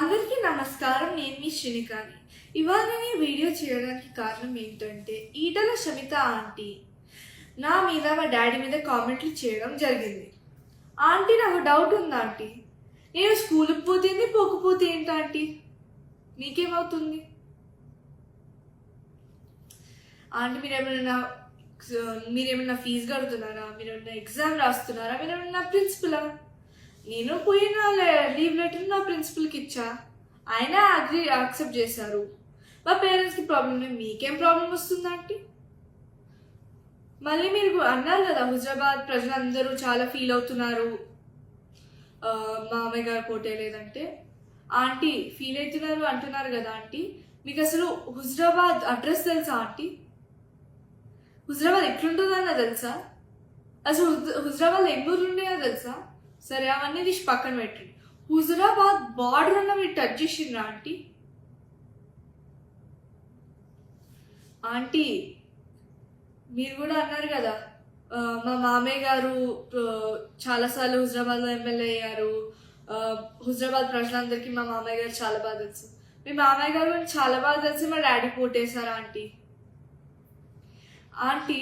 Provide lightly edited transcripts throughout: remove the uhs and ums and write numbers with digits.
అందరికీ నమస్కారం. నేను మీ శ్రీనికాని. ఇవాళ నేను వీడియో చేయడానికి కారణం ఏంటంటే ఈటల శమిత ఆంటీ నా మీద మా డాడీ మీద కామెంట్లు చేయడం జరిగింది. ఆంటీ నాకు డౌట్ ఉంది ఆంటీ, నేను స్కూల్కి పోతుంది పోకపోతే ఏంటి ఆంటీ, మీకేమవుతుంది ఆంటీ? మీరేమైనా ఫీజు కడుతున్నారా? మీరేమైనా ఎగ్జామ్ రాస్తున్నారా? మీరేమైనా ప్రిన్సిపలా? నేను పోయిన లీవ్ లెటర్ నా ప్రిన్సిపల్కి ఇచ్చా, ఆయన యాక్సెప్ట్ చేశారు. మా పేరెంట్స్కి ప్రాబ్లం లేదు, మీకేం ప్రాబ్లం వస్తుందంటే? మళ్ళీ మీరు అన్నారు కదా, హుజరాబాద్ ప్రజలందరూ చాలా ఫీల్ అవుతున్నారు మామయ్య గారు పోటే లేదంటే. ఆంటీ ఫీల్ అవుతున్నారు అంటున్నారు కదా ఆంటీ, మీకు అసలు హుజరాబాద్ అడ్రస్ తెలుసా ఆంటీ? హుజరాబాద్ ఎట్లుంటుందన్నా తెలుసా? అసలు హుజరాబాద్ ఎన్నూరు ఉండేదో తెలుసా? సరే అవన్నీ తీసి పక్కన పెట్టండి. హుజరాబాద్ బార్డర్ అన్న మీరు టచ్ చేసిండ్రా ఆంటీ? ఆంటీ మీరు కూడా అన్నారు కదా, మా మామయ్య గారు చాలాసార్లు హుజరాబాద్లో ఎమ్మెల్యే అయ్యారు, హుజరాబాద్ ప్రజలందరికీ మా మామయ్య గారు చాలా బాగా తెలుసు. మీ మామయ్య గారు చాలా బాగా తెలిసి మా డాడీ పోటేశారు ఆంటీ. ఆంటీ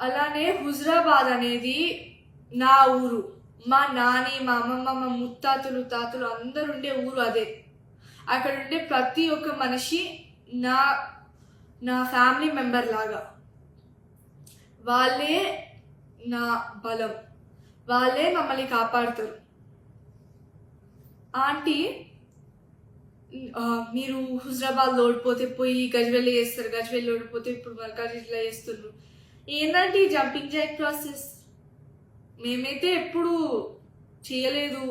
అలానే హుజరాబాద్ అనేది నా ఊరు, మా నాని, మా అమ్మమ్మ, మా ముత్తాతలు, తాతలు అందరు ఉండే ఊరు అదే. అక్కడ ఉండే ప్రతి ఒక్క మనిషి నా నా ఫ్యామిలీ మెంబర్ లాగా. వాళ్ళే నా బలం, వాళ్ళే మమ్మల్ని కాపాడుతారు. ఆంటీ మీరు హుజరాబాద్ ఓడిపోతే పోయి గజ్వేల్ చేస్తారు, గజ్వేల్ ఓడిపోతే ఇప్పుడు మల్కాజ్గిరిలో చేస్తున్నారు. ఏంటంటే ఈ జంపింగ్ జాక్ ప్రాసెస్ మేమైతే ఎప్పుడు చేయలేదు.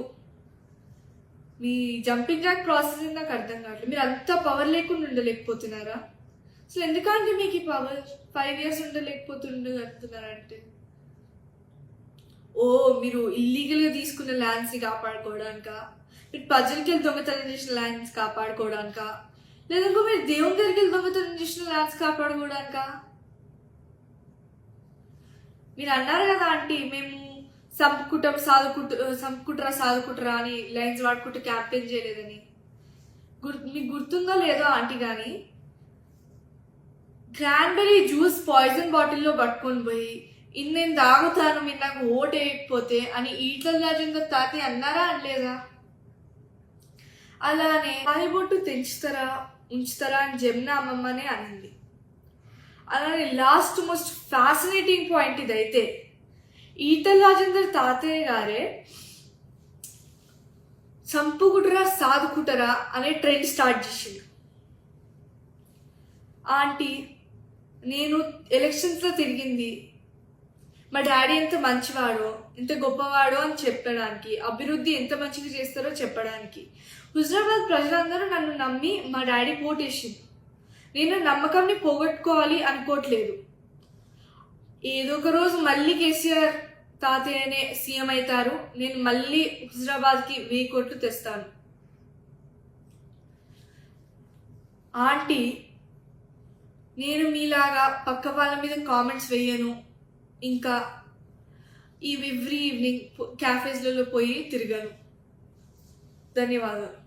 మీ జంపింగ్ జాక్ ప్రాసెస్ నాకు అర్థం కావట్లేదు. మీరు అంత పవర్ లేకుండా ఉండలేకపోతున్నారా? అసలు ఎందుకంటే మీకు ఈ పవర్ 5 years ఉండలేకపోతుండగలుగుతున్నారంటే, ఓ మీరు ఇల్లీగల్గా తీసుకున్న ల్యాండ్స్ని కాపాడుకోవడానిక, మీరు ప్రజలకి వెళ్ళి దొంగతనం చేసిన ల్యాండ్స్ కాపాడుకోవడానిక, లేదంటే మీరు దేవుని దగ్గరికి వెళ్ళి దొంగతనం చేసిన ల్యాండ్స్ కాపాడుకోవడానిక? మీరు అన్నారు కదా ఆంటీ, మేము సంపుకుంటారా సాదుకుంటారా అని లైన్స్ వాడుకుంటూ క్యాంపెయిన్ చేయలేదని. మీకు గుర్తుందో లేదో ఆంటీ, కానీ క్రాన్బెర్రీ జ్యూస్ పాయిజన్ బాటిల్లో పట్టుకొని పోయి నేను తాగుతాను, మీరు నాకు ఓటు వేయకపోతే అని ఈటల రాజేందర్ తాతయ్య అన్నారా అనలేదా? అలానే తాలిబొట్టు తెంచుతారా ఉంచుతారా అని జమున అమ్మమ్మనే అనింది. అలానే లాస్ట్ మోస్ట్ ఫ్యాసినేటింగ్ పాయింట్ ఇదైతే, ఈటల రాజేందర్ తాతయ్య గారే చంపుకుంటారా సాదుకుంటారా అనే ట్రెండ్ స్టార్ట్ చేసింది. ఆంటీ నేను ఎలక్షన్స్లో తిరిగింది మా డాడీ ఎంత మంచివాడో, ఎంత గొప్పవాడో అని చెప్పడానికి, అభివృద్ధి ఎంత మంచిగా చేస్తారో చెప్పడానికి. హుజరాబాద్ ప్రజలందరూ నన్ను నమ్మి మా డాడీ పోటేసింది. నేను నమ్మకంని పోగొట్టుకోవాలి అనుకోవట్లేదు. ఏదో ఒక రోజు మళ్ళీ కేసీఆర్ తాతయ్యనే సీఎం అవుతారు, నేను మళ్ళీ హుజరాబాద్కి 1000 కోట్లు తెస్తాను. ఆంటీ నేను మీలాగా పక్క వాళ్ళ మీద కామెంట్స్ వేయను, ఇంకా ఎవ్రీ ఈవినింగ్ క్యాఫేస్లలో పోయి తిరగను. ధన్యవాదాలు.